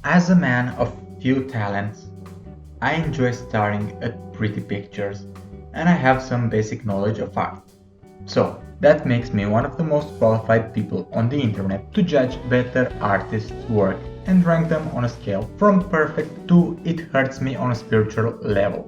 As a man of few talents, I enjoy staring at pretty pictures, and I have some basic knowledge of art. So, that makes me one of the most qualified people on the internet to judge better artists' work and rank them on a scale from perfect to it hurts me on a spiritual level.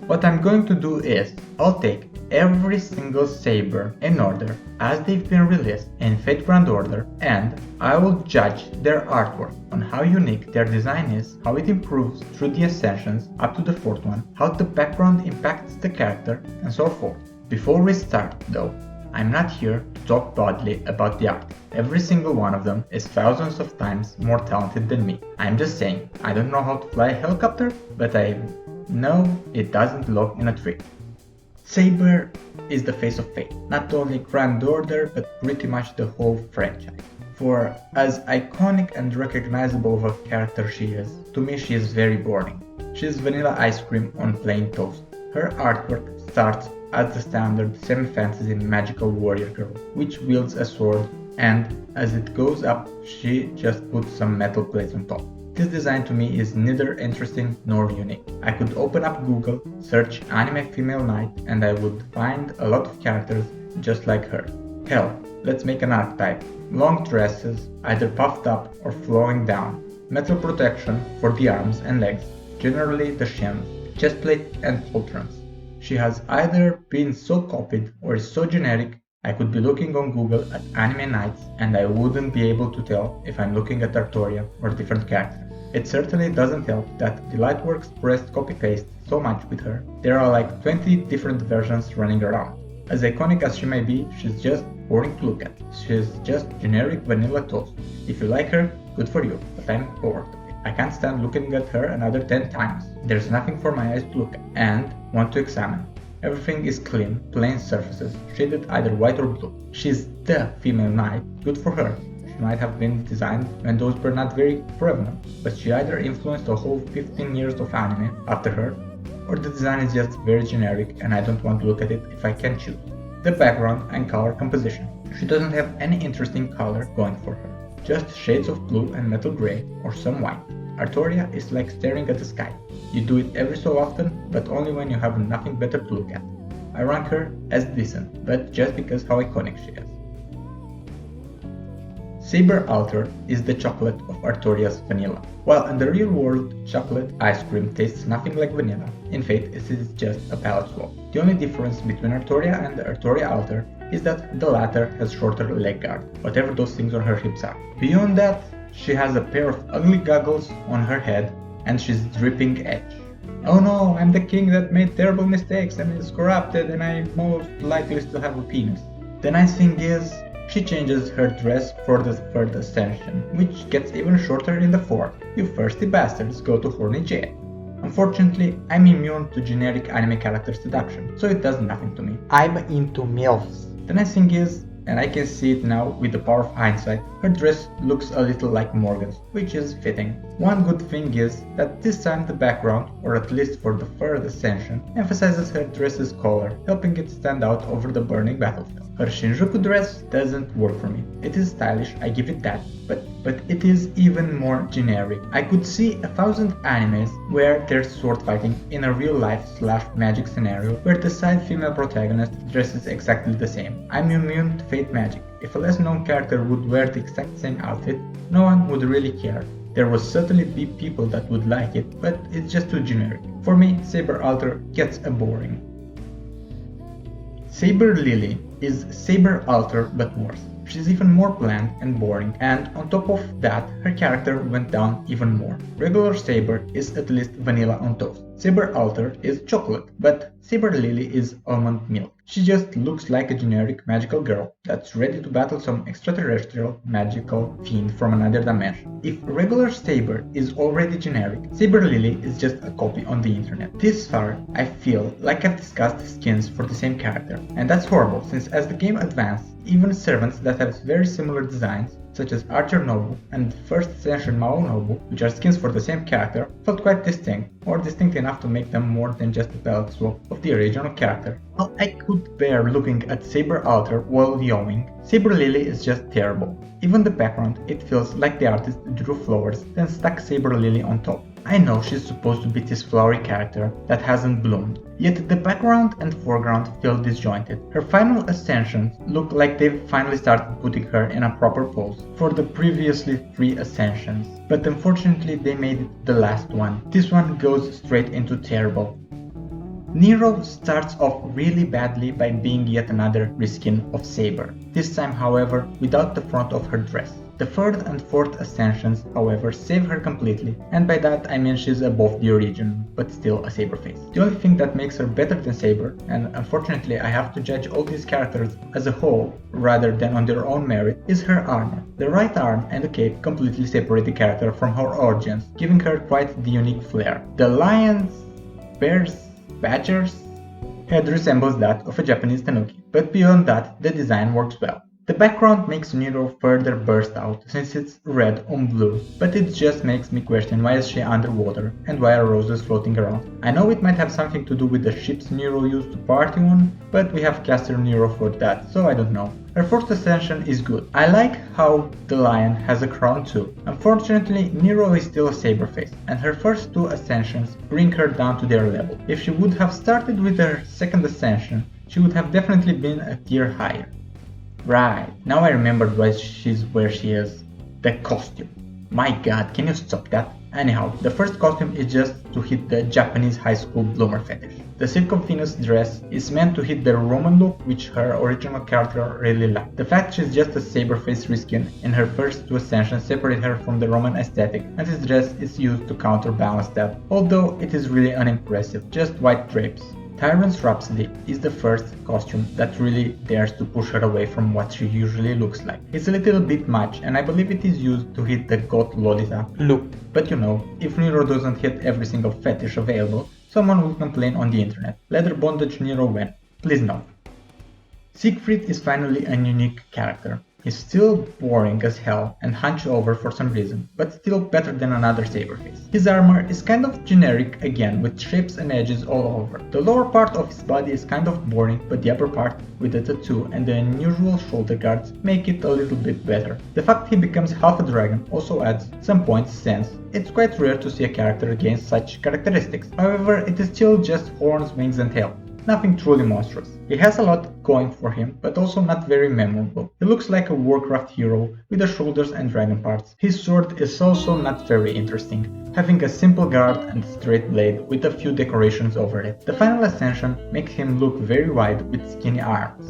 What I'm going to do is, I'll take every single Saber in order as they've been released in Fate Grand Order, and I will judge their artwork on how unique their design is, how it improves through the ascensions up to the fourth one, how the background impacts the character, and so forth. Before we start though, I'm not here to talk broadly about the art. Every single one of them is thousands of times more talented than me. I'm just saying, I don't know how to fly a helicopter, but I know it doesn't look in a tree. Saber is the face of Fate, not only Grand Order but pretty much the whole franchise. For as iconic and recognizable of a character she is, to me she is very boring. She is vanilla ice cream on plain toast. Her artwork starts as the standard semi-fantasy magical warrior girl, which wields a sword, and as it goes up she just puts some metal plates on top. This design to me is neither interesting nor unique. I could open up Google, search anime female knight, and I would find a lot of characters just like her. Hell, let's make an archetype. Long dresses, either puffed up or flowing down. Metal protection for the arms and legs, generally the shins, chest plate and pauldrons. She has either been so copied or is so generic I could be looking on Google at anime knights and I wouldn't be able to tell if I'm looking at Artoria or a different character. It certainly doesn't help that the Lightworks pressed copy-paste so much with her. There are like 20 different versions running around. As iconic as she may be, she's just boring to look at. She's just generic vanilla toast. If you like her, good for you, but I'm bored. I can't stand looking at her another 10 times. There's nothing for my eyes to look at and want to examine. Everything is clean, plain surfaces, shaded either white or blue. She's the female knight, good for her. She might have been designed when those were not very prevalent, but she either influenced a whole 15 years of anime after her, or the design is just very generic and I don't want to look at it if I can choose. The background and color composition. She doesn't have any interesting color going for her. Just shades of blue and metal gray or some white. Artoria is like staring at the sky. You do it every so often, but only when you have nothing better to look at. I rank her as decent, but just because how iconic she is. Saber Alter is the chocolate of Artoria's vanilla. While in the real world, chocolate ice cream tastes nothing like vanilla, in Fate it is just a palate swap. The only difference between Artoria and the Artoria Alter is that the latter has shorter leg guard, whatever those things on her hips are. Beyond that, she has a pair of ugly goggles on her head and she's dripping edge. Oh no, I'm the king that made terrible mistakes and is corrupted and I'm most likely still have a penis. The nice thing is, she changes her dress for the third ascension, which gets even shorter in the fourth. You thirsty bastards go to horny jail. Unfortunately, I'm immune to generic anime character seduction, so it does nothing to me. I'm into MILFs. The nice thing is, and I can see it now with the power of hindsight, her dress looks a little like Morgan's, which is fitting. One good thing is that this time the background, or at least for the third ascension, emphasizes her dress's color, helping it stand out over the burning battlefield. Her Shinjuku dress doesn't work for me. It is stylish, I give it that, but it is even more generic. I could see 1,000 animes where there's sword fighting in a real life / magic scenario where the side female protagonist dresses exactly the same. I'm immune to fate magic. If a less known character would wear the exact same outfit, no one would really care. There would certainly be people that would like it, but it's just too generic. For me, Saber Alter gets a boring. Saber Lily is Saber Alter but worse. She's even more bland and boring, and on top of that, her character went down even more. Regular Saber is at least vanilla on toast. Saber Alter is chocolate, but Saber Lily is almond milk. She just looks like a generic magical girl that's ready to battle some extraterrestrial magical fiend from another dimension. If regular Saber is already generic, Saber Lily is just a copy on the internet. This far, I feel like I've discussed skins for the same character, and that's horrible since as the game advanced, even servants that have very similar designs such as Archer Nobu and First Ascension Mao Nobu, which are skins for the same character, felt quite distinct, or distinct enough to make them more than just a palette swap of the original character. While I could bear looking at Saber Alter while yawing, Saber Lily is just terrible. Even the background, it feels like the artist drew flowers, then stuck Saber Lily on top. I know she's supposed to be this flowery character that hasn't bloomed, yet the background and foreground feel disjointed. Her final ascensions look like they've finally started putting her in a proper pose for the previously 3 ascensions, but unfortunately they made it the last one. This one goes straight into terrible. Nero starts off really badly by being yet another reskin of Saber, this time however without the front of her dress. The 3rd and 4th ascensions, however, save her completely, and by that I mean she's above the original, but still a Saber face. The only thing that makes her better than Saber, and unfortunately I have to judge all these characters as a whole rather than on their own merit, is her armor. The right arm and the cape completely separate the character from her origins, giving her quite the unique flair. The lions, bears, badgers head resembles that of a Japanese tanuki, but beyond that the design works well. The background makes Nero further burst out since it's red on blue, but it just makes me question why is she underwater and why are roses floating around. I know it might have something to do with the ships Nero used to party on, but we have caster Nero for that, so I don't know. Her 4th ascension is good. I like how the lion has a crown too. Unfortunately, Nero is still a Saber face, and her first 2 ascensions bring her down to their level. If she would have started with her 2nd ascension, she would have definitely been a tier higher. Right, now I remembered why she's where she is. The costume. My god, can you stop that? Anyhow, the first costume is just to hit the Japanese high school bloomer fetish. The Silk of Venus dress is meant to hit the Roman look, which her original character really liked. The fact she's just a Saber face reskin in her first 2 ascensions separate her from the Roman aesthetic, and this dress is used to counterbalance that, although it is really unimpressive, just white drapes. Tyrant's Rhapsody is the first costume that really dares to push her away from what she usually looks like. It's a little bit much, and I believe it is used to hit the goth Lolita look. But you know, if Nero doesn't hit every single fetish available, someone will complain on the internet. Leather bondage Nero when? Please no. Siegfried is finally a unique character. He's still boring as hell and hunched over for some reason, but still better than another Saber face. His armor is kind of generic again, with shapes and edges all over. The lower part of his body is kind of boring, but the upper part, with the tattoo and the unusual shoulder guards, make it a little bit better. The fact he becomes half a dragon also adds some points since it's quite rare to see a character against such characteristics. However, it is still just horns, wings and tail. Nothing truly monstrous. He has a lot going for him, but also not very memorable. He looks like a Warcraft hero with the shoulders and dragon parts. His sword is also not very interesting, having a simple guard and straight blade with a few decorations over it. The final ascension makes him look very wide with skinny arms.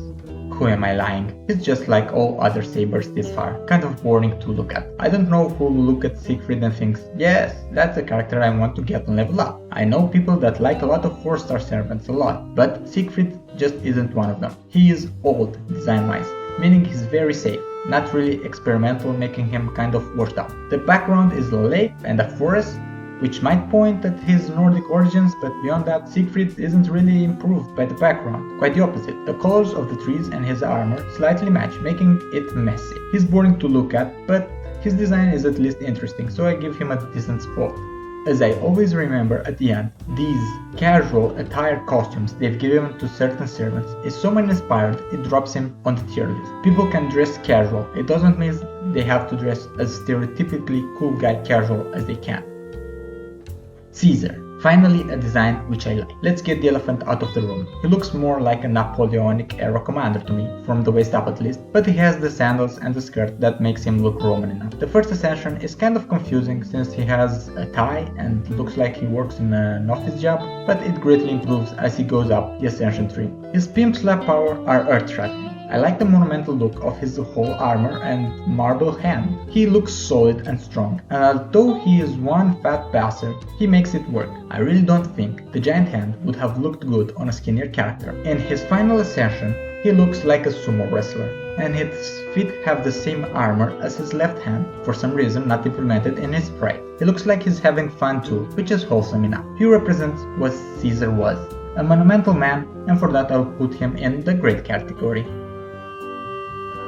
Who am I lying? He's just like all other Sabers this far, kind of boring to look at. I don't know who will look at Siegfried and thinks, yes, that's a character I want to get and level up. I know people that like a lot of 4-star servants a lot, but Siegfried just isn't one of them. He is old design-wise, meaning he's very safe, not really experimental, making him kind of washed up. The background is a lake and a forest, which might point at his Nordic origins, but beyond that, Siegfried isn't really improved by the background. Quite the opposite. The colors of the trees and his armor slightly match, making it messy. He's boring to look at, but his design is at least interesting, so I give him a decent spot. As I always remember at the end, these casual attire costumes they've given to certain servants is so uninspired it drops him on the tier list. People can dress casual, it doesn't mean they have to dress as stereotypically cool guy casual as they can. Caesar. Finally a design which I like. Let's get the elephant out of the room. He looks more like a Napoleonic era commander to me, from the waist up at least, but he has the sandals and the skirt that makes him look Roman enough. The first ascension is kind of confusing since he has a tie and looks like he works in an office job, but it greatly improves as he goes up the ascension tree. His pimp slap power are earth-shattering. I like the monumental look of his whole armor and marble hand. He looks solid and strong, and although he is one fat bastard, he makes it work. I really don't think the giant hand would have looked good on a skinnier character. In his final ascension, he looks like a sumo wrestler, and his feet have the same armor as his left hand, for some reason not implemented in his sprite. He looks like he's having fun too, which is wholesome enough. He represents what Caesar was, a monumental man, and for that I'll put him in the great category.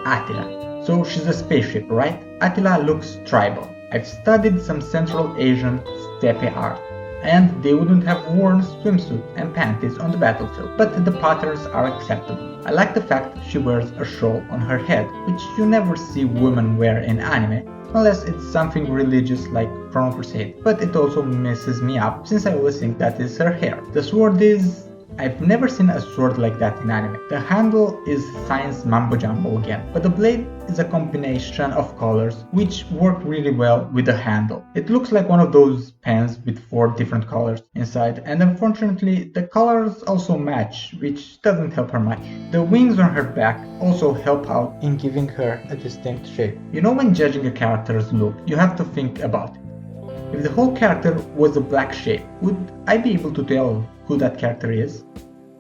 Attila. So she's a spaceship, right? Attila looks tribal. I've studied some Central Asian steppe art, and they wouldn't have worn swimsuits and panties on the battlefield, but the patterns are acceptable. I like the fact she wears a shawl on her head, which you never see women wear in anime, unless it's something religious like Chrono Crusade, but it also messes me up since I always think that is her hair. The sword is... I've never seen a sword like that in anime. The handle is science mambo jumbo again, but the blade is a combination of colors which work really well with the handle. It looks like one of those pens with 4 different colors inside, and unfortunately the colors also match, which doesn't help her much. The wings on her back also help out in giving her a distinct shape. You know, when judging a character's look, you have to think about it. If the whole character was a black shape, would I be able to tell who that character is?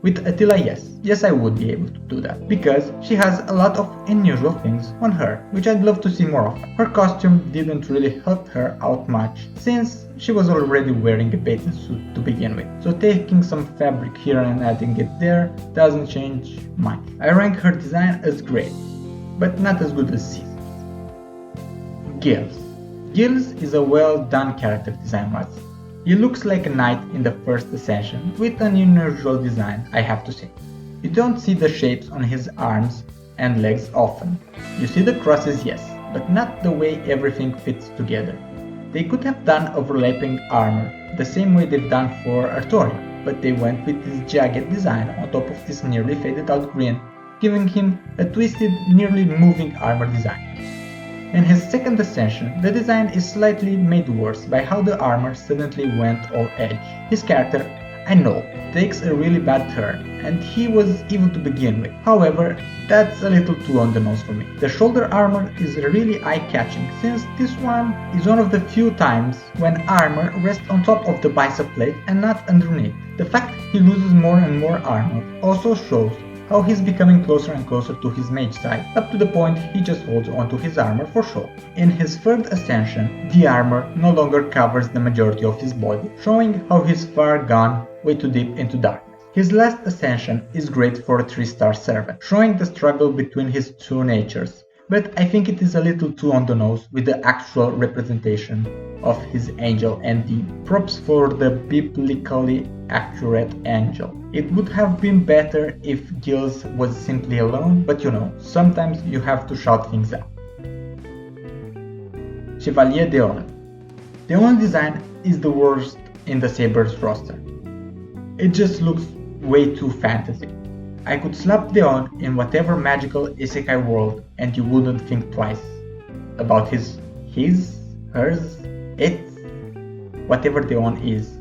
With Attila, yes. Yes, I would be able to do that, because she has a lot of unusual things on her, which I'd love to see more of. Her costume didn't really help her out much, since she was already wearing a bathing suit to begin with, so taking some fabric here and adding it there doesn't change much. I rank her design as great, but not as good as Caesar. Gilles. Gilles is a well done character design-wise. He looks like a knight in the first Ascension, with an unusual design, I have to say. You don't see the shapes on his arms and legs often. You see the crosses, yes, but not the way everything fits together. They could have done overlapping armor, the same way they've done for Artorias, but they went with this jagged design on top of this nearly faded out green, giving him a twisted, nearly moving armor design. In his second Ascension, the design is slightly made worse by how the armor suddenly went all edge. His character, I know, takes a really bad turn, and he was evil to begin with. However, that's a little too on the nose for me. The shoulder armor is really eye-catching, since this one is one of the few times when armor rests on top of the bicep plate and not underneath. The fact he loses more and more armor also shows how he's becoming closer and closer to his mage side, up to the point he just holds onto his armor for show. In his third Ascension, the armor no longer covers the majority of his body, showing how he's far gone way too deep into darkness. His last Ascension is great for a 3-star servant, showing the struggle between his two natures, but I think it is a little too on the nose with the actual representation of his angel and the props for the biblically accurate angel. It would have been better if Gilles was simply alone, but you know, sometimes you have to shout things out. Chevalier Deon. Deon's design is the worst in the Saber's roster. It just looks way too fantasy. I could slap Deon in whatever magical isekai world and you wouldn't think twice about his, hers, its, whatever Deon is.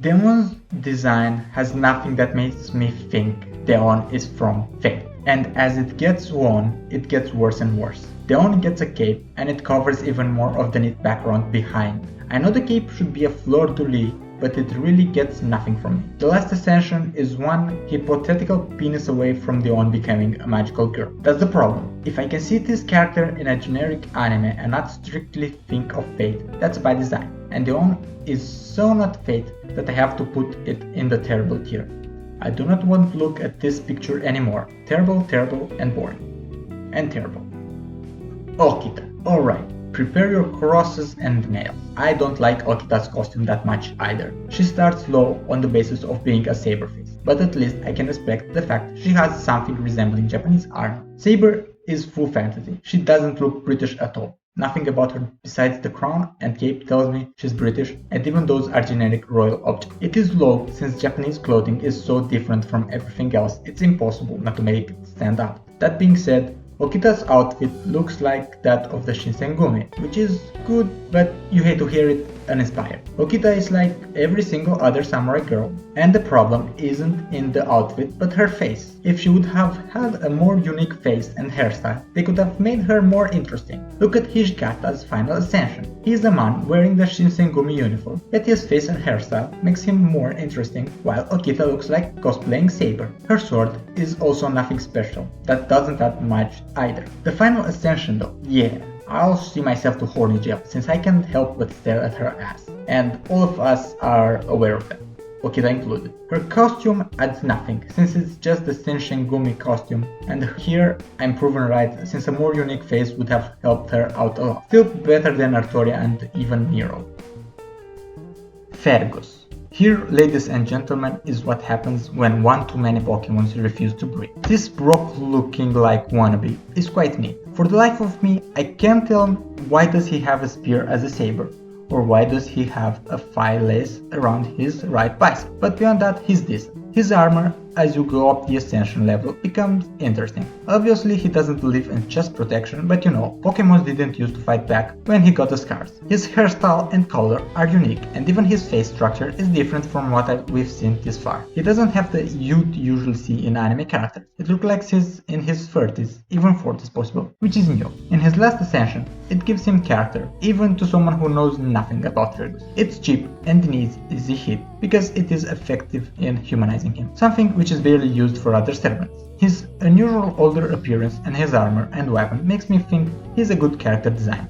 Deon's design has nothing that makes me think Deon is from Fate, and as it gets worn, it gets worse and worse. Deon gets a cape and it covers even more of the neat background behind. I know the cape should be a fleur-de-lis, but it really gets nothing from me. The last Ascension is one hypothetical penis away from Deon becoming a magical girl. That's the problem. If I can see this character in a generic anime and not strictly think of Fate, that's by design. And Deon is so not Fate that I have to put it in the terrible tier. I do not want to look at this picture anymore. Terrible, terrible, and boring. And terrible. Okita. Alright. Prepare your crosses and nails. I don't like Okita's costume that much either. She starts low on the basis of being a Saber face, but at least I can respect the fact she has something resembling Japanese armor. Saber is full fantasy. She doesn't look British at all. Nothing about her besides the crown and cape tells me she's British, and even those are generic royal objects. It is low since Japanese clothing is so different from everything else, it's impossible not to make it stand out. That being said, Okita's outfit looks like that of the Shinsengumi, which is good, but you hate to hear it uninspired. Okita is like every single other samurai girl, and the problem isn't in the outfit but her face. If she would have had a more unique face and hairstyle, they could have made her more interesting. Look at Hijikata's final ascension. He is a man wearing the Shinsengumi uniform, yet his face and hairstyle makes him more interesting, while Okita looks like cosplaying Saber. Her sword is also nothing special. That doesn't add much either. The final ascension though, yeah. I'll see myself to horny jail since I can't help but stare at her ass, and all of us are aware of that. Okita included. Her costume adds nothing, since it's just the Shinshingumi costume, and here I'm proven right, since a more unique face would have helped her out a lot. Still better than Artoria and even Nero. Fergus. Here, ladies and gentlemen, is what happens when one too many Pokemons refuse to breed. This Brock looking like wannabe is quite neat. For the life of me, I can't tell him why does he have a spear as a Saber, or why does he have a phi lace around his right bicep, but beyond that he's decent. His armor, as you go up the ascension level, becomes interesting. Obviously he doesn't believe in chest protection, but you know, Pokemon didn't use to fight back when he got the scars. His hairstyle and color are unique, and even his face structure is different from what we've seen this far. He doesn't have the you'd usually see in anime characters. It looks like he's in his 30s, even 40s possible, which is new. In his last ascension, it gives him character, even to someone who knows nothing about Fergus. It's cheap and needs easy hit, because it is effective in humanizing him, something which is barely used for other servants. His unusual older appearance and his armor and weapon makes me think he's a good character design.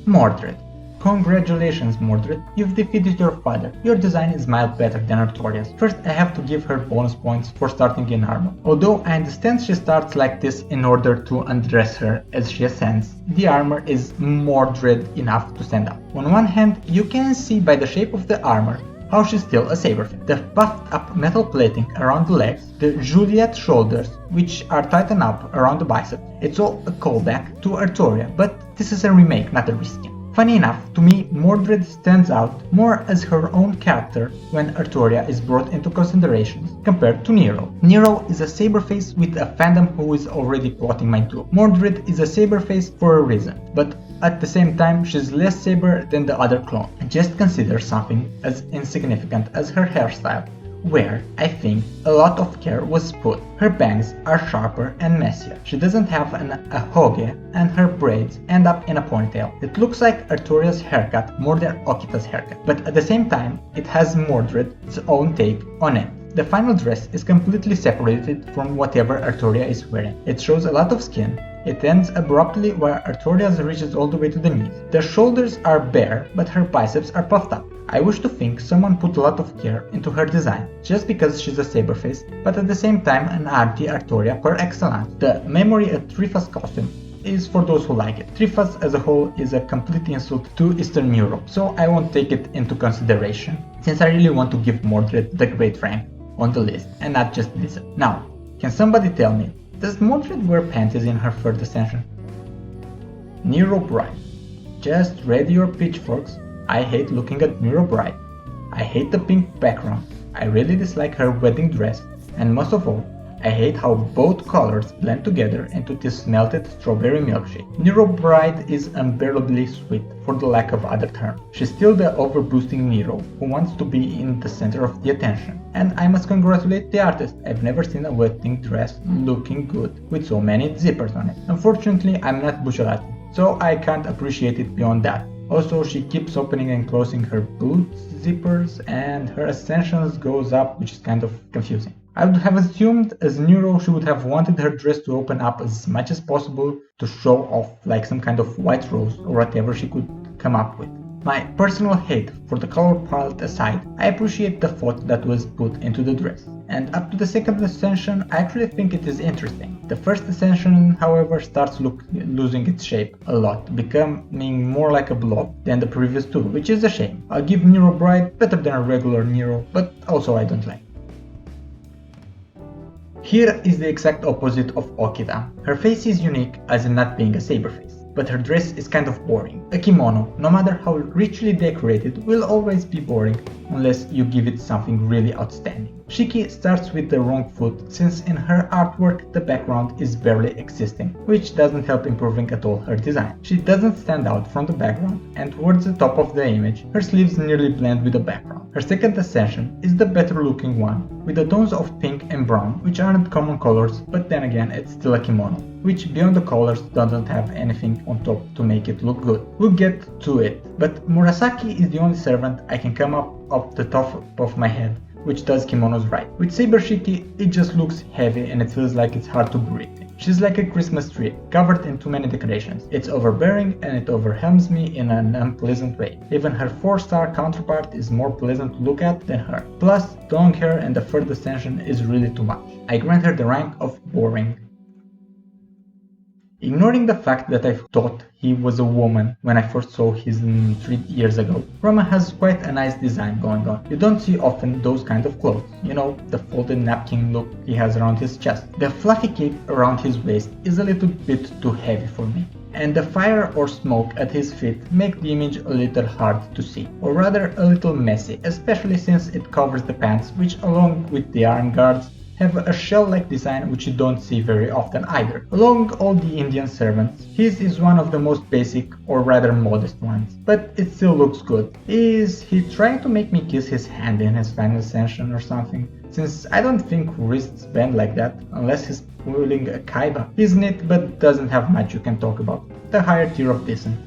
Mordred. Congratulations, Mordred, you've defeated your father. Your design is mild better than Artoria's. First, I have to give her bonus points for starting in armor. Although I understand she starts like this in order to undress her as she ascends, the armor is Mordred enough to stand out. On one hand, you can see by the shape of the armor how she's still a Saberfin. The puffed up metal plating around the legs, the Juliet shoulders, which are tightened up around the bicep. It's all a callback to Artoria, but this is a remake, not a reskin. Funny enough, to me, Mordred stands out more as her own character when Artoria is brought into considerations compared to Nero. Nero is a Saberface with a fandom who is already plotting my doom. Mordred is a Saberface for a reason, but at the same time she's less Saber than the other clone. Just consider something as insignificant as her hairstyle, where I think a lot of care was put. Her bangs are sharper and messier. She doesn't have a hoge, and her braids end up in a ponytail. It looks like Artoria's haircut more than Okita's haircut, but at the same time it has Mordred's own take on it. The final dress is completely separated from whatever Artoria is wearing. It shows a lot of skin. It ends abruptly where Artoria's reaches all the way to the knees. The shoulders are bare, but her biceps are puffed up. I wish to think someone put a lot of care into her design, just because she's a Saberface, but at the same time an anti-Artoria par excellence. The memory at Trifa's costume is for those who like it. Trifas as a whole is a complete insult to Eastern Europe, so I won't take it into consideration, since I really want to give Mordred the great rank on the list, and not just Lisa. Now, can somebody tell me, does Mordred wear panties in her third ascension? Nero Bride. Just ready your pitchforks. I hate looking at Nero Bride. I hate the pink background. I really dislike her wedding dress, and most of all, I hate how both colors blend together into this melted strawberry milkshake. Nero Bride is unbearably sweet, for the lack of other term. She's still the overboosting Nero, who wants to be in the center of the attention. And I must congratulate the artist. I've never seen a wedding dress looking good, with so many zippers on it. Unfortunately, I'm not Bucciolati, so I can't appreciate it beyond that. Also, she keeps opening and closing her boot zippers, and her ascensions goes up, which is kind of confusing. I would have assumed as Nero she would have wanted her dress to open up as much as possible to show off like some kind of white rose or whatever she could come up with. My personal hate for the color palette aside, I appreciate the thought that was put into the dress. And up to the second ascension, I actually think it is interesting. The first ascension, however, starts losing its shape a lot, becoming more like a blob than the previous two, which is a shame. I'll give Nero Bride better than a regular Nero, but also I don't like. Here is the exact opposite of Okita. Her face is unique as in not being a Saberface, but her dress is kind of boring. A kimono, no matter how richly decorated, will always be boring unless you give it something really outstanding. Shiki starts with the wrong foot, since in her artwork the background is barely existing, which doesn't help improving at all her design. She doesn't stand out from the background, and towards the top of the image, her sleeves nearly blend with the background. Her second ascension is the better looking one, with the tones of pink and brown, which aren't common colors, but then again it's still a kimono, which beyond the colors doesn't have anything on top to make it look good. We'll get to it, but Murasaki is the only servant I can come up off the top of my head which does kimonos right. With Saber Shiki, it just looks heavy and it feels like it's hard to breathe in. She's like a Christmas tree, covered in too many decorations. It's overbearing and it overwhelms me in an unpleasant way. Even her 4-star counterpart is more pleasant to look at than her. Plus, long hair and the third ascension is really too much. I grant her the rank of boring. Ignoring the fact that I thought he was a woman when I first saw his 3 years ago, Roma has quite a nice design going on. You don't see often those kind of clothes, you know, the folded napkin look he has around his chest. The fluffy cape around his waist is a little bit too heavy for me, and the fire or smoke at his feet make the image a little hard to see, or rather a little messy, especially since it covers the pants, which along with the arm guards have a shell-like design which you don't see very often either. Along all the Indian servants, his is one of the most basic or rather modest ones, but it still looks good. Is he trying to make me kiss his hand in his final ascension or something? Since I don't think wrists bend like that, unless he's pulling a kaiba. He's neat but doesn't have much you can talk about. The higher tier of decent.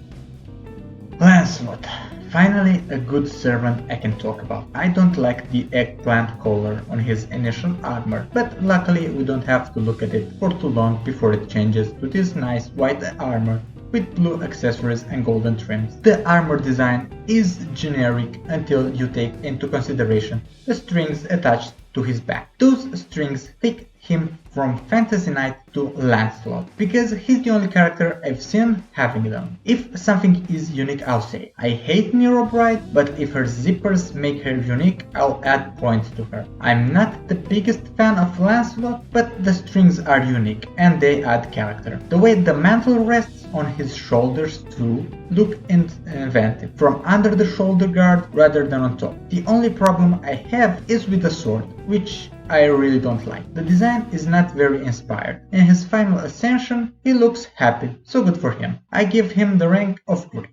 Lancelot. Finally, a good servant I can talk about. I don't like the eggplant collar on his initial armor, but luckily we don't have to look at it for too long before it changes to this nice white armor with blue accessories and golden trims. The armor design is generic until you take into consideration the strings attached to his back. Those strings take him from Fantasy Knight to Lancelot, because he's the only character I've seen having them. If something is unique, I'll say. I hate Nero Bride, but if her zippers make her unique, I'll add points to her. I'm not the biggest fan of Lancelot, but the strings are unique and they add character. The way the mantle rests on his shoulders too look inventive, from under the shoulder guard rather than on top. The only problem I have is with the sword, which I really don't like. The design is not very inspired. In his final ascension, he looks happy, so good for him. I give him the rank of great.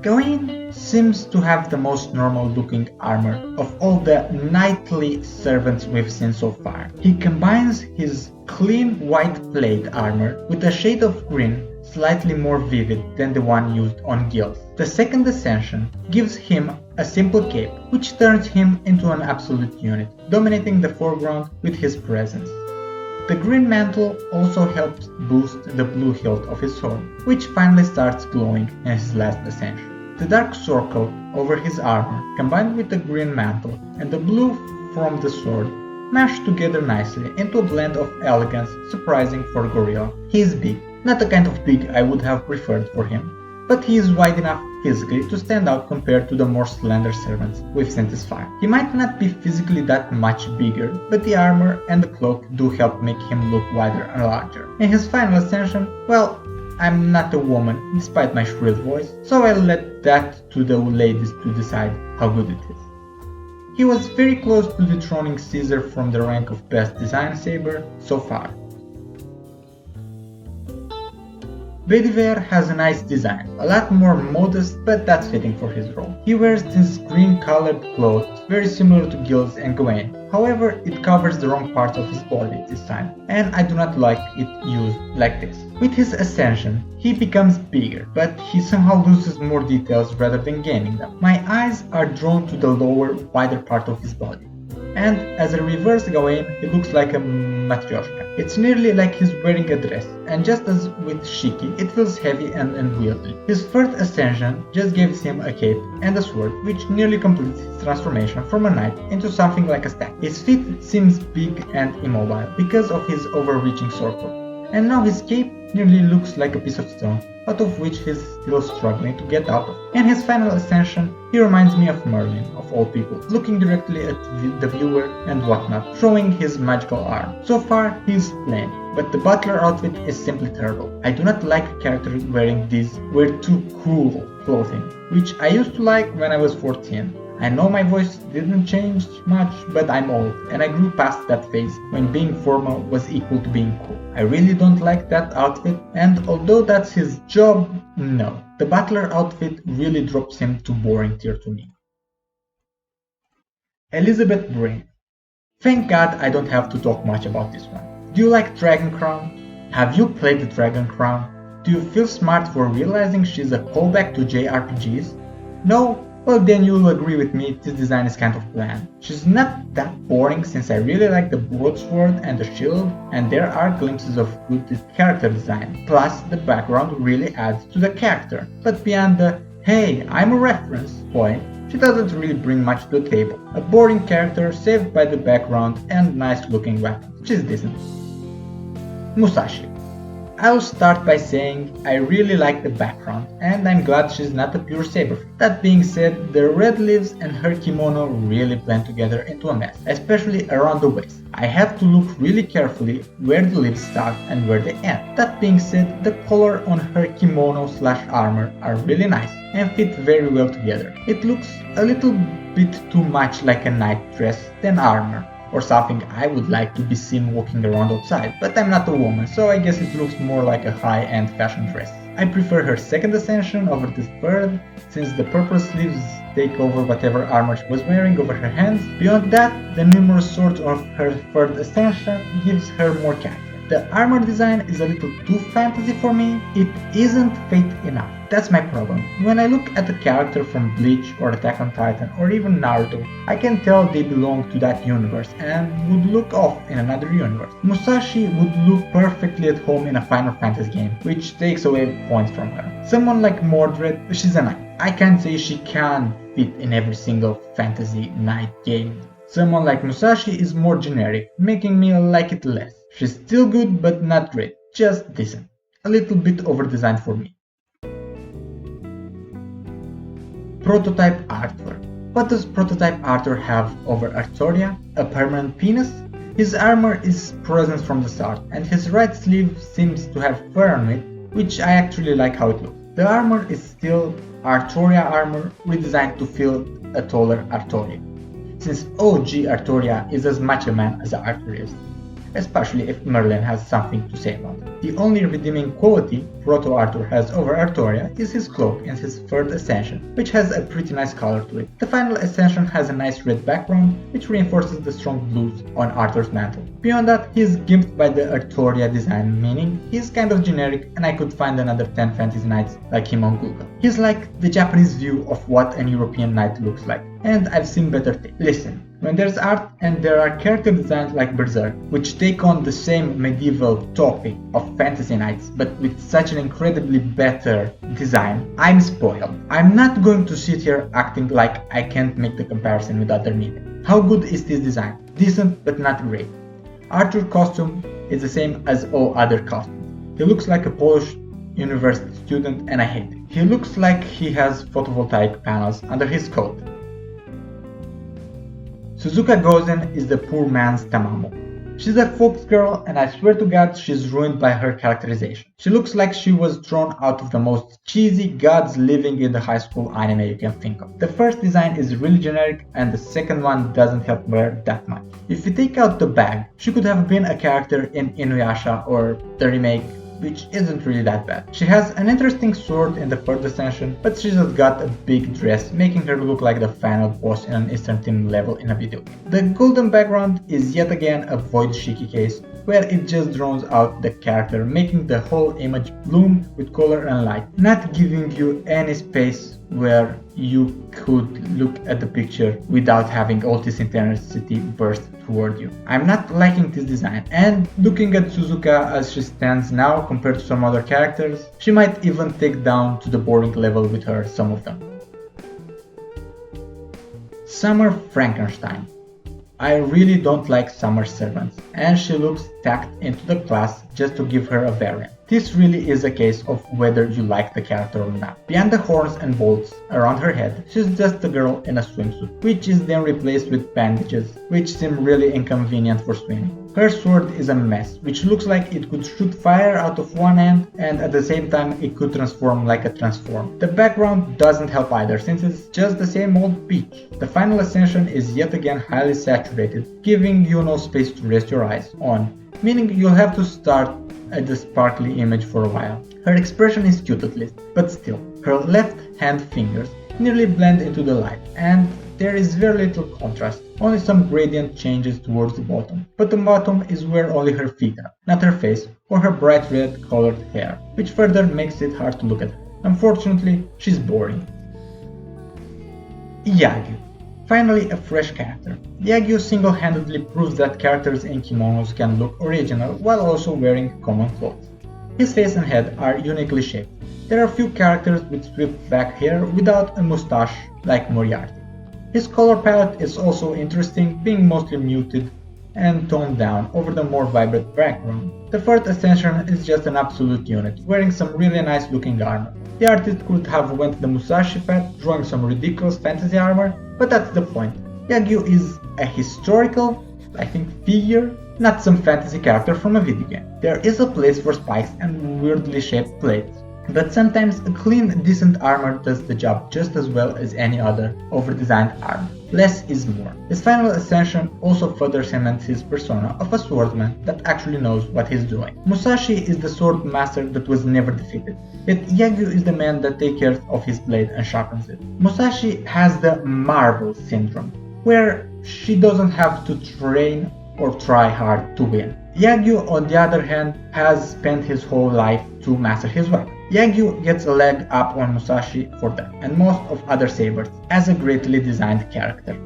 Gawain seems to have the most normal looking armor of all the knightly servants we've seen so far. He combines his clean white plate armor with a shade of green slightly more vivid than the one used on Gil's. The second ascension gives him a simple cape, which turns him into an absolute unit, dominating the foreground with his presence. The green mantle also helps boost the blue hilt of his sword, which finally starts glowing in his last ascension. The dark circle over his armor, combined with the green mantle and the blue from the sword, mashed together nicely into a blend of elegance surprising for Gorilla. He is big, not the kind of big I would have preferred for him, but he is wide enough physically to stand out compared to the more slender servants we've seen this far. He might not be physically that much bigger, but the armor and the cloak do help make him look wider and larger. In his final ascension, well, I'm not a woman despite my shrill voice, so I'll let that to the ladies to decide how good it is. He was very close to dethroning Caesar from the rank of best design saber so far. Bedivere has a nice design, a lot more modest, but that's fitting for his role. He wears this green colored clothes, very similar to Gil's and Gawain. However, it covers the wrong part of his body this time, and I do not like it used like this. With his ascension, he becomes bigger, but he somehow loses more details rather than gaining them. My eyes are drawn to the lower, wider part of his body. And as a reverse Gawain, he looks like a Matryoshka. It's nearly like he's wearing a dress, and just as with Shiki, it feels heavy and unwieldy. His third ascension just gives him a cape and a sword, which nearly completes his transformation from a knight into something like a stag. His feet seems big and immobile because of his overreaching circle, and now his cape nearly looks like a piece of stone, out of which he's still struggling to get out of. In his final ascension, he reminds me of Merlin, of all people, looking directly at the viewer and whatnot, showing his magical arm. So far, he's plain, but the butler outfit is simply terrible. I do not like a character wearing these "we're too cool" clothing, which I used to like when I was 14. I know my voice didn't change much, but I'm old, and I grew past that phase when being formal was equal to being cool. I really don't like that outfit, and although that's his job, no. The butler outfit really drops him to boring tier to me. Elizabeth Brave. Thank God I don't have to talk much about this one. Do you like Dragon Crown? Have you played the Dragon Crown? Do you feel smart for realizing she's a callback to JRPGs? No? Well, then you'll agree with me, this design is kind of bland. She's not that boring since I really like the broadsword and the shield, and there are glimpses of good character design. Plus, the background really adds to the character. But beyond the, hey, I'm a reference point, she doesn't really bring much to the table. A boring character saved by the background and nice looking weapons. She's decent. Musashi. I'll start by saying I really like the background, and I'm glad she's not a pure Saber. That being said, the red leaves and her kimono really blend together into a mess, especially around the waist. I have to look really carefully where the leaves start and where they end. That being said, the color on her kimono/armor are really nice and fit very well together. It looks a little bit too much like a night dress than armor, or something I would like to be seen walking around outside, but I'm not a woman, so I guess it looks more like a high-end fashion dress. I prefer her second ascension over the third, since the purple sleeves take over whatever armor she was wearing over her hands. Beyond that, the numerous swords of her third ascension gives her more character. The armor design is a little too fantasy for me, it isn't fate enough. That's my problem. When I look at a character from Bleach or Attack on Titan or even Naruto, I can tell they belong to that universe and would look off in another universe. Musashi would look perfectly at home in a Final Fantasy game, which takes away points from her. Someone like Mordred, she's a knight. I can't say she can fit in every single fantasy knight game. Someone like Musashi is more generic, making me like it less. She's still good but not great, just decent. A little bit over-designed for me. Prototype Arthur. What does Prototype Arthur have over Artoria? A permanent penis? His armor is present from the start, and his right sleeve seems to have fur on it, which I actually like how it looks. The armor is still Artoria armor redesigned to feel a taller Artoria, since OG Artoria is as much a man as Arthur is, especially if Merlin has something to say about it. The only redeeming quality Proto-Arthur has over Artoria is his cloak and his third ascension, which has a pretty nice color to it. The final ascension has a nice red background, which reinforces the strong blues on Arthur's mantle. Beyond that, he is gimped by the Artoria design, meaning he's kind of generic and I could find another 10 fantasy knights like him on Google. He's like the Japanese view of what an European knight looks like, and I've seen better things. Listen, when there's art and there are character designs like Berserk, which take on the same medieval topic of fantasy knights, but with such an incredibly better design, I'm spoiled. I'm not going to sit here acting like I can't make the comparison with other media. How good is this design? Decent, but not great. Arthur's costume is the same as all other costumes. He looks like a Polish university student and I hate it. He looks like he has photovoltaic panels under his coat. Suzuka Gozen is the poor man's Tamamo. She's a fox girl and I swear to God she's ruined by her characterization. She looks like she was thrown out of the most cheesy gods living in the high school anime you can think of. The first design is really generic and the second one doesn't help her that much. If you take out the bag, she could have been a character in Inuyasha or the remake, which isn't really that bad. She has an interesting sword in the third ascension, but she just got a big dress, making her look like the final boss in an Eastern Team level in a video game. The golden background is yet again a void shiki case, where it just draws out the character, making the whole image bloom with color and light, not giving you any space where you could look at the picture without having all this intensity burst toward you. I'm not liking this design, and looking at Suzuka as she stands now compared to some other characters, she might even take down to the boring level with her some of them. Summer Frankenstein. I really don't like Summer's servants, and she looks tacked into the class just to give her a variant. This really is a case of whether you like the character or not. Beyond the horns and bolts around her head, she's just a girl in a swimsuit, which is then replaced with bandages, which seem really inconvenient for swimming. Her sword is a mess, which looks like it could shoot fire out of one end and at the same time it could transform like a transform. The background doesn't help either, since it's just the same old beach. The final ascension is yet again highly saturated, giving you no space to rest your eyes on, meaning you'll have to start at the sparkly image for a while. Her expression is cute at least, but still, her left hand fingers nearly blend into the light, and there is very little contrast, only some gradient changes towards the bottom. But the bottom is where only her feet are, not her face or her bright red colored hair, which further makes it hard to look at her. Unfortunately, she's boring. Yagyu. Finally, a fresh character. Yagyu single-handedly proves that characters in kimonos can look original while also wearing common clothes. His face and head are uniquely shaped. There are few characters with swept back hair without a mustache like Moriarty. His color palette is also interesting, being mostly muted and toned down over the more vibrant background. The fourth ascension is just an absolute unit, wearing some really nice looking armor. The artist could have went the Musashi path, drawing some ridiculous fantasy armor, but that's the point. Yagyu is a historical, figure, not some fantasy character from a video game. There is a place for spikes and weirdly shaped plates, but sometimes a clean, decent armor does the job just as well as any other over-designed armor. Less is more. His final ascension also further cements his persona of a swordsman that actually knows what he's doing. Musashi is the sword master that was never defeated, yet Yagyu is the man that takes care of his blade and sharpens it. Musashi has the Marvel syndrome, where she doesn't have to train or try hard to win. Yagyu, on the other hand, has spent his whole life to master his weapon. Yagyu gets a leg up on Musashi for that, and most of other sabers, as a greatly designed character.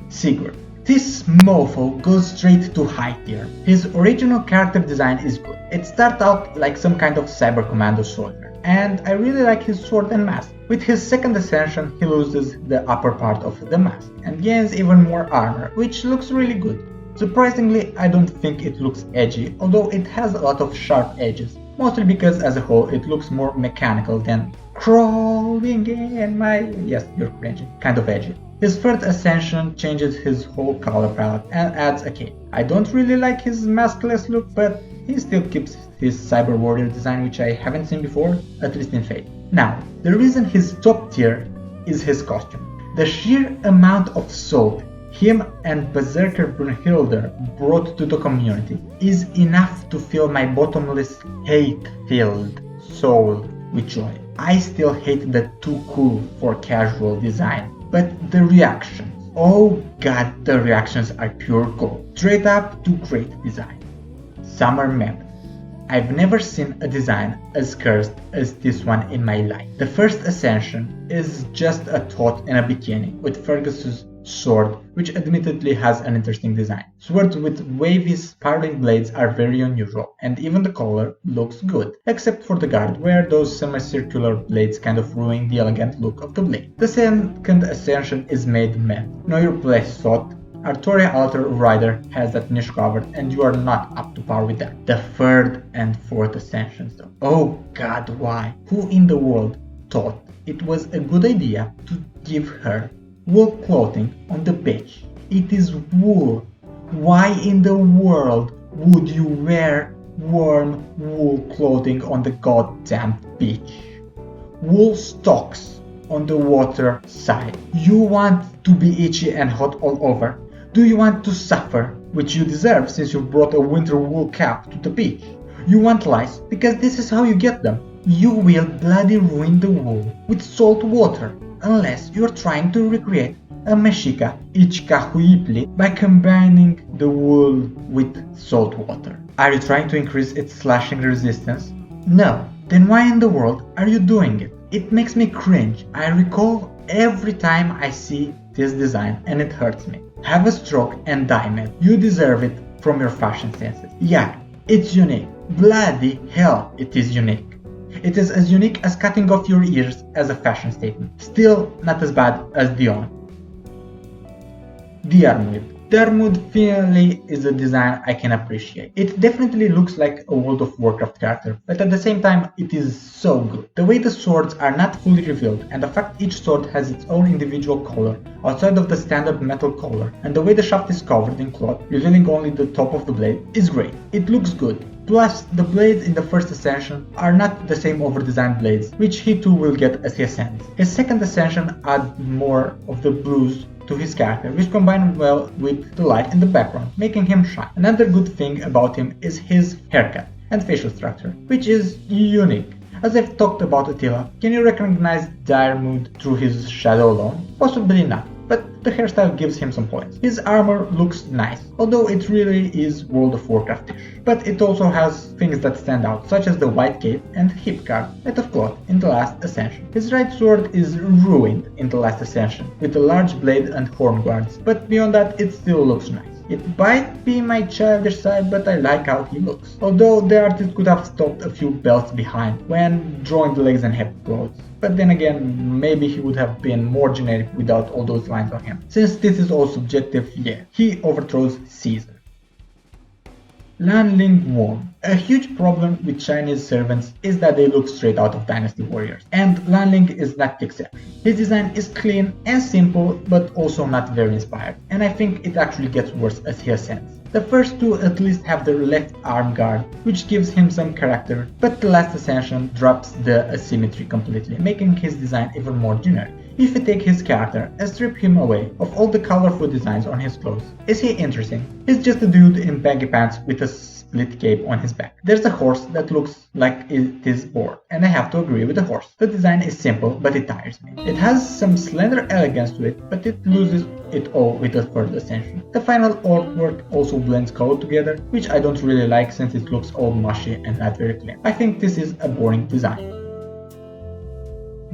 Sigurd. This mofo goes straight to high tier. His original character design is good. It starts out like some kind of cyber commando soldier, and I really like his sword and mask. With his second ascension, he loses the upper part of the mask, and gains even more armor, which looks really good. Surprisingly, I don't think it looks edgy, although it has a lot of sharp edges. Mostly because as a whole it looks more mechanical than crawling in my... yes, you're cringing, kind of edgy. His third ascension changes his whole color palette and adds a cape. I don't really like his maskless look, but he still keeps his cyber warrior design, which I haven't seen before, at least in Fate. Now, the reason he's top tier is his costume. The sheer amount of soul him and Berserker Brunhilde brought to the community is enough to fill my bottomless, hate-filled soul with joy. I still hate the too cool for casual design, but the reactions, oh god, the reactions are pure gold. Straight up to great design. Summer Mammoth. I've never seen a design as cursed as this one in my life. The first ascension is just a thought in a bikini with Fergus's sword, which admittedly has an interesting design. Swords with wavy spiraling blades are very unusual, and even the color looks good, except for the guard, where those semicircular blades kind of ruin the elegant look of the blade. The second ascension is made meh. Know your place, thought. Artoria Altar Rider has that niche covered, and you are not up to par with that. The third and fourth ascensions though. Oh god, why? Who in the world thought it was a good idea to give her wool clothing on the beach? It is wool. Why in the world would you wear warm wool clothing on the goddamn beach? Wool stocks on the water side. You want to be itchy and hot all over. Do you want to suffer, which you deserve since you brought a winter wool cap to the beach? You want lice, because this is how you get them. You will bloody ruin the wool with salt water, unless you're trying to recreate a Mexica Ichcahuiple by combining the wool with salt water. Are you trying to increase its slashing resistance? No. Then why in the world are you doing it? It makes me cringe. I recall every time I see this design and it hurts me. Have a stroke and die, man. You deserve it from your fashion senses. Yeah, it's unique. Bloody hell, it is unique. It is as unique as cutting off your ears as a fashion statement. Still not as bad as Dion. Diarmuid. Diarmuid finally is a design I can appreciate. It definitely looks like a World of Warcraft character, but at the same time it is so good. The way the swords are not fully revealed, and the fact each sword has its own individual color outside of the standard metal color, and the way the shaft is covered in cloth, revealing only the top of the blade, is great. It looks good. Plus, the blades in the first ascension are not the same over-designed blades, which he too will get as he ascends. His second ascension adds more of the blues to his character, which combine well with the light in the background, making him shine. Another good thing about him is his haircut and facial structure, which is unique. As I've talked about Attila, can you recognize Diarmuid through his shadow alone? Possibly not, but the hairstyle gives him some points. His armor looks nice, although it really is World of Warcraftish. But it also has things that stand out, such as the white cape and hip guard made of cloth in the last ascension. His right sword is ruined in the last ascension, with a large blade and horn guards, but beyond that it still looks nice. It might be my childish side, but I like how he looks. Although the artist could have stopped a few belts behind when drawing the legs and hip clothes. But then again, maybe he would have been more generic without all those lines on him. Since this is all subjective, yeah, he overthrows Caesar. Lan Ling Worm. A huge problem with Chinese servants is that they look straight out of Dynasty Warriors, and Lan Ling is not the exception. His design is clean and simple, but also not very inspired, and I think it actually gets worse as he ascends. The first two at least have the left arm guard, which gives him some character, but the last ascension drops the asymmetry completely, making his design even more generic. If you take his character and strip him away of all the colorful designs on his clothes, is he interesting? He's just a dude in baggy pants with a split cape on his back. There's a horse that looks like it is bored, and I have to agree with the horse. The design is simple, but it tires me. It has some slender elegance to it, but it loses it all with the third ascension. The final artwork also blends color together, which I don't really like since it looks all mushy and not very clean. I think this is a boring design.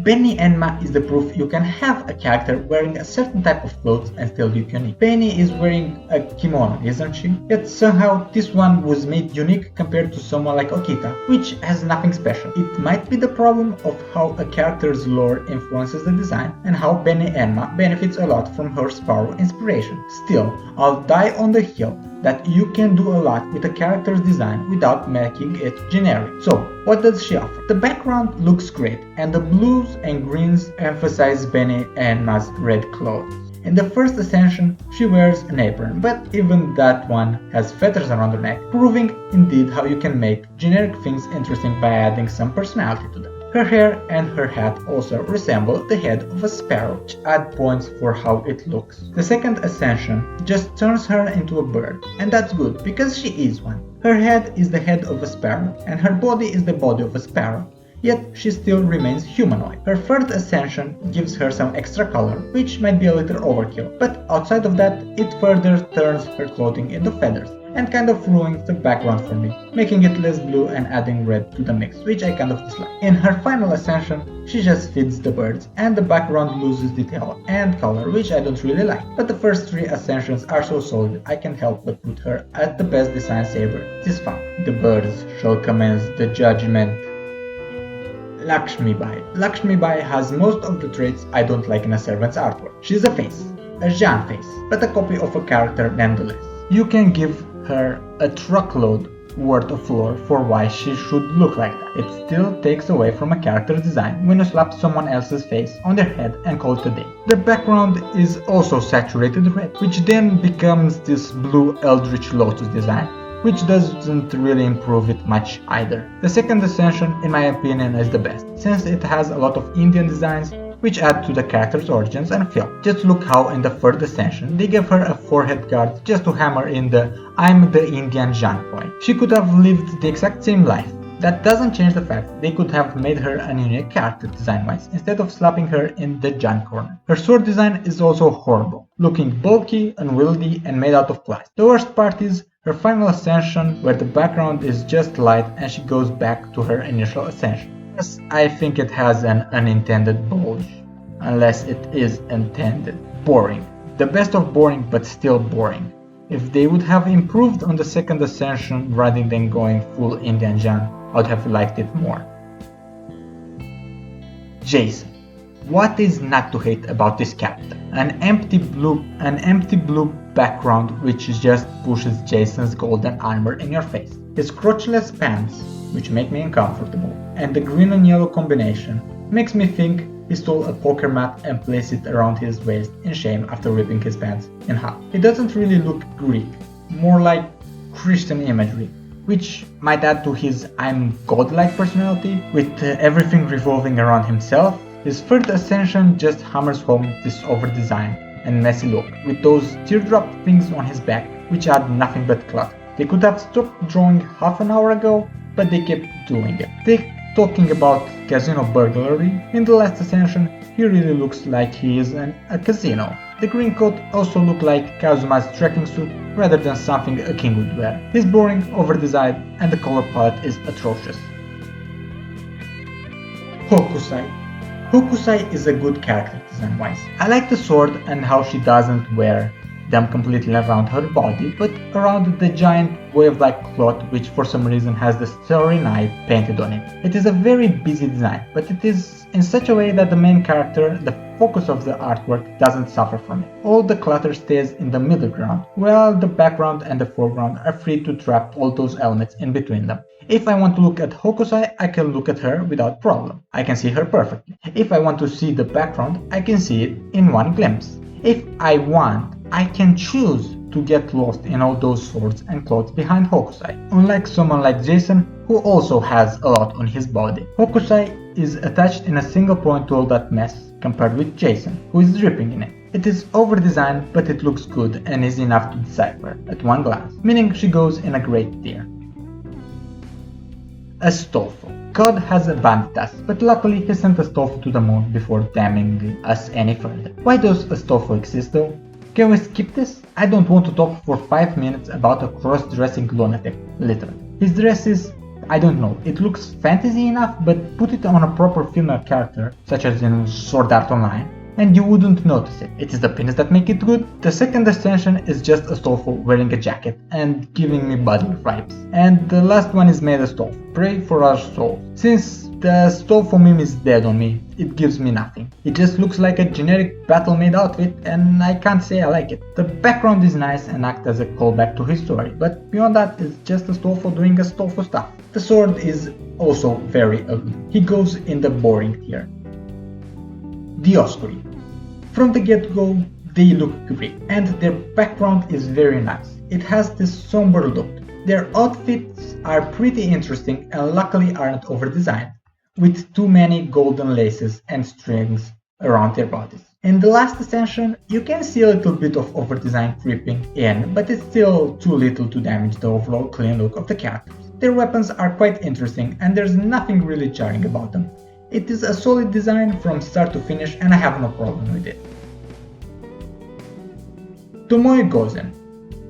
Benny Enma is the proof you can have a character wearing a certain type of clothes and still be unique. Benny is wearing a kimono, isn't she? Yet somehow this one was made unique compared to someone like Okita, which has nothing special. It might be the problem of how a character's lore influences the design and how Benny Enma benefits a lot from her Sparrow inspiration. Still, I'll die on the hill that you can do a lot with a character's design without making it generic. So, what does she offer? The background looks great, and the blues and greens emphasize Benny Enma's red clothes. In the first ascension, she wears an apron, but even that one has feathers around her neck, proving indeed how you can make generic things interesting by adding some personality to them. Her hair and her hat also resemble the head of a sparrow, which add points for how it looks. The second ascension just turns her into a bird, and that's good because she is one. Her head is the head of a sparrow, and her body is the body of a sparrow. Yet she still remains humanoid. Her third ascension gives her some extra color, which might be a little overkill, but outside of that, it further turns her clothing into feathers, and kind of ruins the background for me, making it less blue and adding red to the mix, which I kind of dislike. In her final ascension, she just feeds the birds, and the background loses detail and color, which I don't really like. But the first three ascensions are so solid, I can't help but put her at the best design Saber. It is fun. The birds shall commence the judgment. Lakshmi Bai. Lakshmi Bai has most of the traits I don't like in a servant's artwork. She's a face, a Jean face, but a copy of a character nonetheless. You can give her a truckload worth of lore for why she should look like that. It still takes away from a character's design when you slap someone else's face on their head and call it a day. The background is also saturated red, which then becomes this blue Eldritch Lotus design, which doesn't really improve it much either. The second ascension, in my opinion, is the best, since it has a lot of Indian designs which add to the character's origins and feel. Just look how in the third ascension they gave her a forehead guard just to hammer in the "I'm the Indian Jean" point. She could have lived the exact same life. That doesn't change the fact they could have made her a unique character design-wise instead of slapping her in the Jean corner. Her sword design is also horrible, looking bulky, unwieldy, and made out of plastic. The worst part is her final ascension, where the background is just light and she goes back to her initial ascension. Yes, I think it has an unintended bulge, unless it is intended. Boring. The best of boring, but still boring. If they would have improved on the second ascension rather than going full Indian Jean, I would have liked it more. Jason. What is not to hate about this character? An empty blue background which just pushes Jason's golden armor in your face. His crotchless pants, which make me uncomfortable, and the green and yellow combination makes me think he stole a poker mat and placed it around his waist in shame after ripping his pants in half. It doesn't really look Greek, more like Christian imagery, which might add to his "I'm godlike" personality, with everything revolving around himself. His third ascension just hammers home this over-design and messy look, with those teardrop things on his back, which add nothing but clutter. They could have stopped drawing half an hour ago, but they kept doing it. Talking about casino burglary, in the last ascension, he really looks like he is in a casino. The green coat also looked like Kazuma's trekking suit rather than something a king would wear. He's boring, over-designed, and the color palette is atrocious. Hokusai. Hokusai is a good character design-wise. I like the sword and how she doesn't wear them completely around her body, but around the giant wave-like cloth which for some reason has the Starry Night painted on it. It is a very busy design, but it is in such a way that the main character, the focus of the artwork, doesn't suffer from it. All the clutter stays in the middle ground, while the background and the foreground are free to trap all those elements in between them. If I want to look at Hokusai, I can look at her without problem. I can see her perfectly. If I want to see the background, I can see it in one glimpse. If I want, I can choose to get lost in all those swords and clothes behind Hokusai, unlike someone like Jason, who also has a lot on his body. Hokusai is attached in a single point to all that mess, compared with Jason, who is dripping in it. It is over-designed, but it looks good and is enough to decipher at one glance, meaning she goes in a great tier. Astolfo. God has abandoned us, but luckily he sent Astolfo to the moon before damning us any further. Why does Astolfo exist though? Can we skip this? I don't want to talk for 5 minutes about a cross-dressing lunatic, literally. His dress is, I don't know, it looks fantasy enough, but put it on a proper female character, such as in Sword Art Online, and you wouldn't notice it. It is the pins that make it good. The second extension is just Astolfo wearing a jacket and giving me Butler vibes. And the last one is made Astolfo. Pray for our souls. Since the Astolfo meme is dead on me, it gives me nothing. It just looks like a generic battle-made outfit and I can't say I like it. The background is nice and acts as a callback to his story, but beyond that it's just Astolfo doing Astolfo stuff. The sword is also very ugly. He goes in the boring tier. Dioscuri. From the get-go, they look great, and their background is very nice. It has this somber look. Their outfits are pretty interesting and luckily aren't over-designed, with too many golden laces and strings around their bodies. In the last ascension, you can see a little bit of over-design creeping in, but it's still too little to damage the overall clean look of the characters. Their weapons are quite interesting and there's nothing really jarring about them. It is a solid design from start to finish and I have no problem with it. Tomoe Gozen.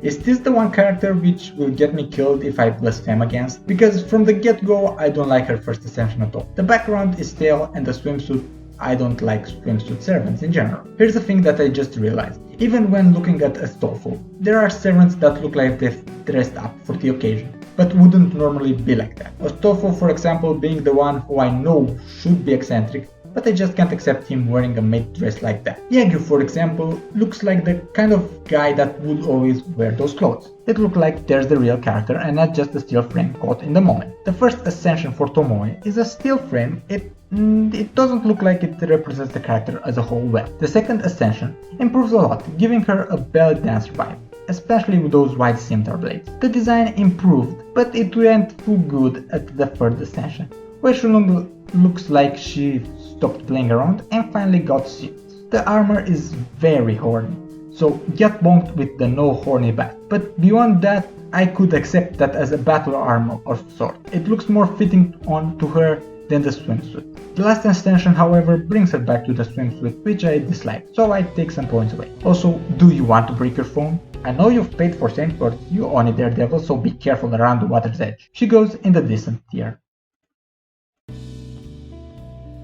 Is this the one character which will get me killed if I blaspheme against? Because from the get-go I don't like her first ascension at all. The background is stale and the swimsuit, I don't like swimsuit servants in general. Here's the thing that I just realized. Even when looking at Astolfo, there are servants that look like they've dressed up for the occasion, but wouldn't normally be like that. Astolfo, for example, being the one who I know should be eccentric, but I just can't accept him wearing a maid dress like that. Yagyu, for example, looks like the kind of guy that would always wear those clothes. It looks like there's the real character and not just a steel frame caught in the moment. The first ascension for Tomoe is a steel frame. It doesn't look like it represents the character as a whole well. The second ascension improves a lot, giving her a belly dancer vibe, especially with those wide scimitar blades. The design improved, but it went too good at the third ascension, where she looks like she stopped playing around and finally got serious. The armor is very horny, so get bonked with the no horny back. But beyond that, I could accept that as a battle armor of sort. It looks more fitting on to her than the swimsuit. The last extension, however, brings her back to the swimsuit, which I dislike, so I take some points away. Also, do you want to break your phone? I know you've paid for Saint, but you own a Daredevil, so be careful around the water's edge. She goes in the decent tier.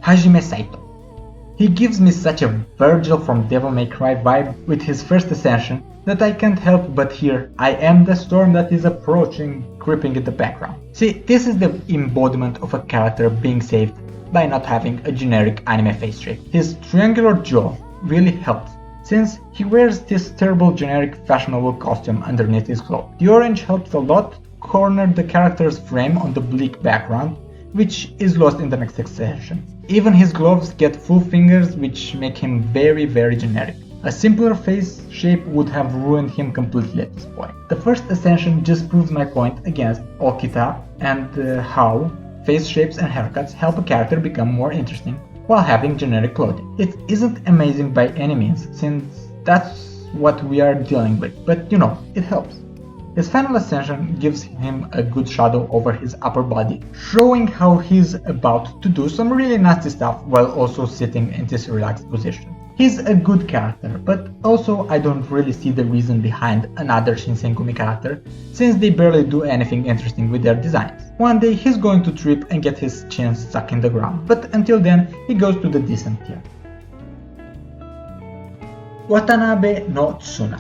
Hajime Saito. He gives me such a Virgil from Devil May Cry vibe with his first ascension that I can't help but hear I am the storm that is approaching creeping in the background. See, this is the embodiment of a character being saved by not having a generic anime face shape. His triangular jaw really helps, since he wears this terrible generic fashionable costume underneath his clothes. The orange helps a lot corner the character's frame on the bleak background, which is lost in the next extension. Even his gloves get full fingers, which make him very generic. A simpler face shape would have ruined him completely at this point. The first ascension just proves my point against Okita and how face shapes and haircuts help a character become more interesting while having generic clothing. It isn't amazing by any means, since that's what we are dealing with, but you know, it helps. His final ascension gives him a good shadow over his upper body, showing how he's about to do some really nasty stuff while also sitting in this relaxed position. He's a good character, but also I don't really see the reason behind another Shinsengumi character, since they barely do anything interesting with their designs. One day he's going to trip and get his chin stuck in the ground, but until then he goes to the decent tier. Watanabe no Tsuna.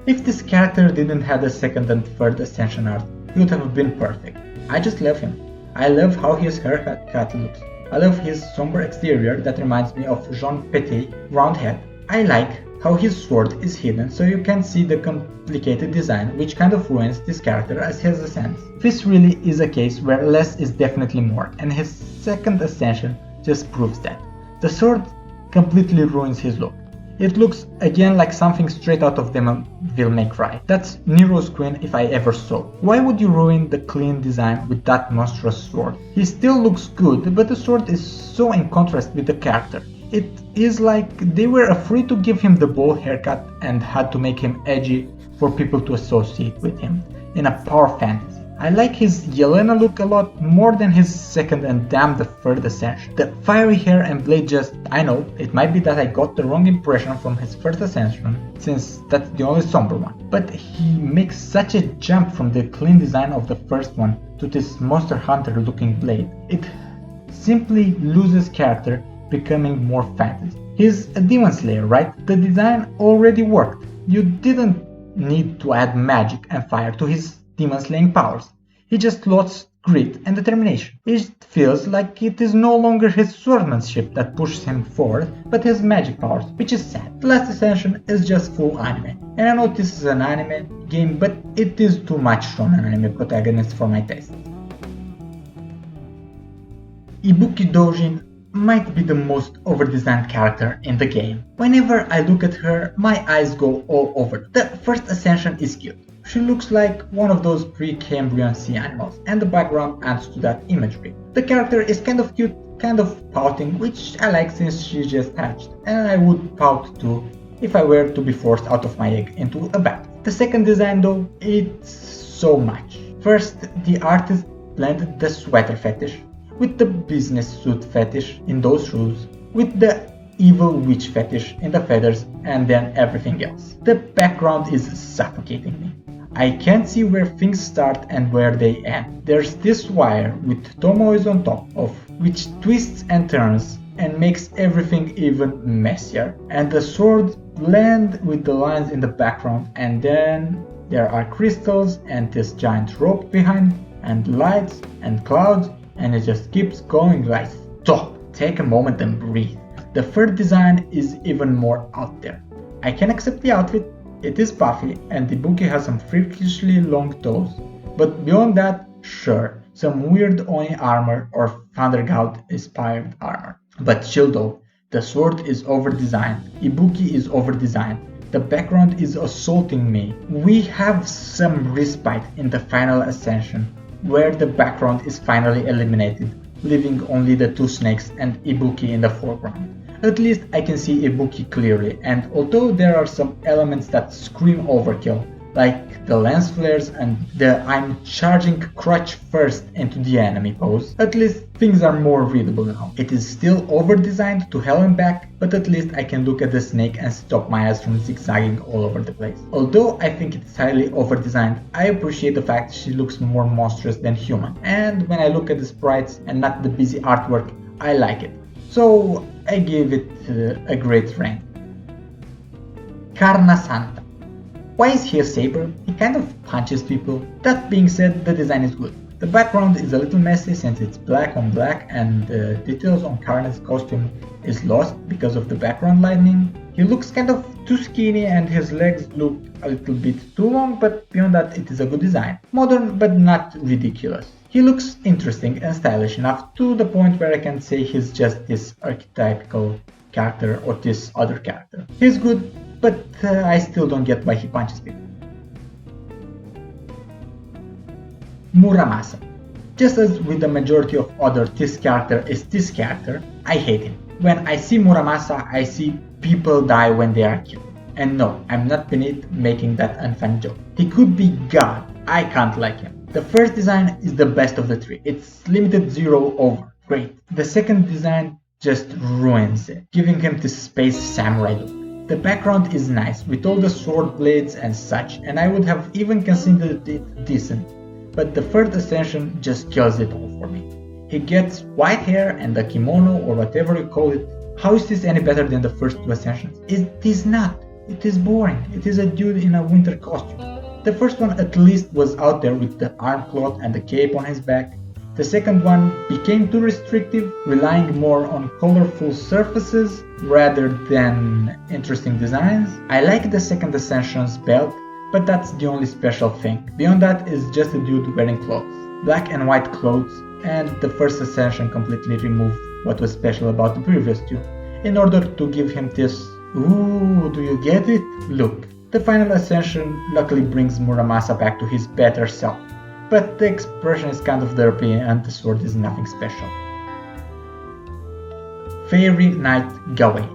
If this character didn't have the second and third ascension art, he would have been perfect. I just love him. I love how his haircut looks. I love his somber exterior that reminds me of Jean Petit round head. I like how his sword is hidden so you can see the complicated design, which kind of ruins this character as he ascends. This really is a case where less is definitely more, and his second ascension just proves that. The sword completely ruins his look. It looks again like something straight out of Devil May Cry. That's Nero's Queen if I ever saw. Why would you ruin the clean design with that monstrous sword? He still looks good, but the sword is so in contrast with the character. It is like they were afraid to give him the bowl haircut and had to make him edgy for people to associate with him in a power fantasy. I like his Yelena look a lot more than his second and damn the third ascension. The fiery hair and blade I know, it might be that I got the wrong impression from his first ascension, since that's the only somber one. But he makes such a jump from the clean design of the first one to this Monster Hunter looking blade. It simply loses character, becoming more fantasy. He's a demon slayer, right? The design already worked. You didn't need to add magic and fire to his demon slaying powers. He just lost grit and determination. It feels like it is no longer his swordsmanship that pushes him forward, but his magic powers, which is sad. The last ascension is just full anime. And I know this is an anime game, but it is too much shonen anime protagonist for my taste. Ibuki Dojin might be the most overdesigned character in the game. Whenever I look at her, my eyes go all over. The first ascension is cute. She looks like one of those pre-Cambrian sea animals, and the background adds to that imagery. The character is kind of cute, kind of pouting, which I like since she just hatched, and I would pout too if I were to be forced out of my egg into a bat. The second design though, it's so much. First, the artist blended the sweater fetish with the business suit fetish in those shoes, with the evil witch fetish in the feathers, and then everything else. The background is suffocating me. I can't see where things start and where they end. There's this wire with tomoes on top of, which twists and turns and makes everything even messier. And the swords blend with the lines in the background, and then there are crystals and this giant rope behind, and lights and clouds, and it just keeps going like stop. Take a moment and breathe. The third design is even more out there. I can accept the outfit. It is puffy and Ibuki has some freakishly long toes, but beyond that, sure, some weird Oni armor or Thunder God inspired armor. But chill though, the sword is over-designed, Ibuki is over-designed, the background is assaulting me. We have some respite in the final ascension, where the background is finally eliminated, leaving only the two snakes and Ibuki in the foreground. At least I can see Ibuki clearly, and although there are some elements that scream overkill, like the lens flares and the I'm charging crutch first into the enemy pose, at least things are more readable now. It is still over-designed to hell and back, but at least I can look at the snake and stop my eyes from zigzagging all over the place. Although I think it's highly over-designed, I appreciate the fact she looks more monstrous than human, and when I look at the sprites and not the busy artwork, I like it. So I give it a great rank. Karna Santa. Why is he a saber? He kind of punches people. That being said, the design is good. The background is a little messy since it's black on black and the details on Karna's costume is lost because of the background lighting. He looks kind of too skinny and his legs look a little bit too long, but beyond that it is a good design. Modern but not ridiculous. He looks interesting and stylish enough to the point where I can say he's just this archetypical character or this other character. He's good, but I still don't get why he punches people. Muramasa. Just as with the majority of other this character is this character, I hate him. When I see Muramasa, I see people die when they are killed. And no, I'm not beneath making that unfunny joke. He could be God. I can't like him. The first design is the best of the three. It's limited 0 over. Great. The second design just ruins it, giving him this space samurai look. The background is nice, with all the sword blades and such, and I would have even considered it decent. But the third ascension just kills it all for me. He gets white hair and a kimono or whatever you call it. How is this any better than the first two ascensions? It is not. It is boring. It is a dude in a winter costume. The first one at least was out there with the arm cloth and the cape on his back. The second one became too restrictive, relying more on colorful surfaces rather than interesting designs. I like the second Ascension's belt, but that's the only special thing. Beyond that is just a dude wearing clothes. Black and white clothes, and the first Ascension completely removed what was special about the previous two, in order to give him this "ooh, do you get it?" look. The final Ascension luckily brings Muramasa back to his better self, but the expression is kind of derpy and the sword is nothing special. Fairy Knight Gawain.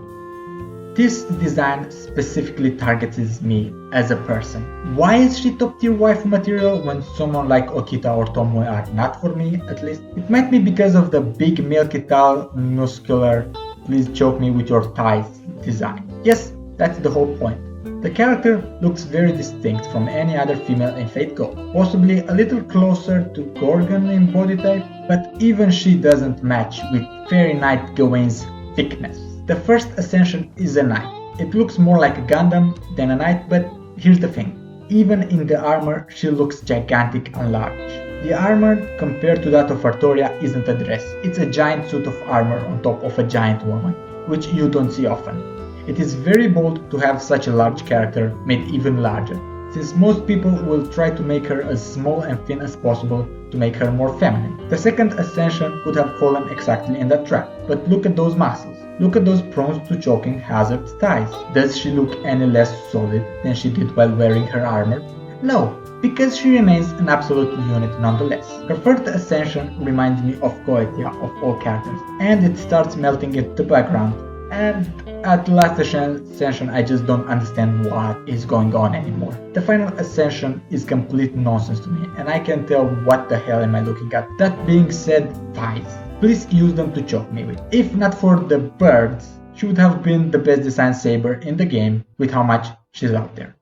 This design specifically targets me as a person. Why is she top tier waifu material when someone like Okita or Tomoe are not for me, at least? It might be because of the big milky tall, muscular, please choke me with your thighs design. Yes, that's the whole point. The character looks very distinct from any other female in Fate Gold, possibly a little closer to Gorgon in body type, but even she doesn't match with Fairy Knight Gawain's thickness. The first Ascension is a knight. It looks more like a Gundam than a knight, but here's the thing. Even in the armor, she looks gigantic and large. The armor, compared to that of Artoria, isn't a dress. It's a giant suit of armor on top of a giant woman, which you don't see often. It is very bold to have such a large character made even larger, since most people will try to make her as small and thin as possible to make her more feminine. The second Ascension could have fallen exactly in that trap, but look at those muscles. Look at those prone to choking hazard thighs. Does she look any less solid than she did while wearing her armor? No, because she remains an absolute unit nonetheless. Her third Ascension reminds me of Goetia of all characters, and it starts melting into the background. And at the last Ascension, I just don't understand what is going on anymore. The final Ascension is complete nonsense to me, and I can't tell what the hell am I looking at. That being said, thighs. Please use them to choke me with. If not for the birds, she would have been the best designed Saber in the game with how much she's out there.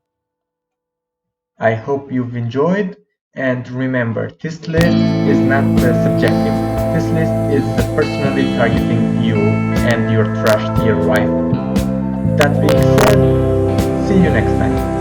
I hope you've enjoyed, and remember, this list is not subjective. This list is personally targeting you and your trash tier wife. That being said, see you next time.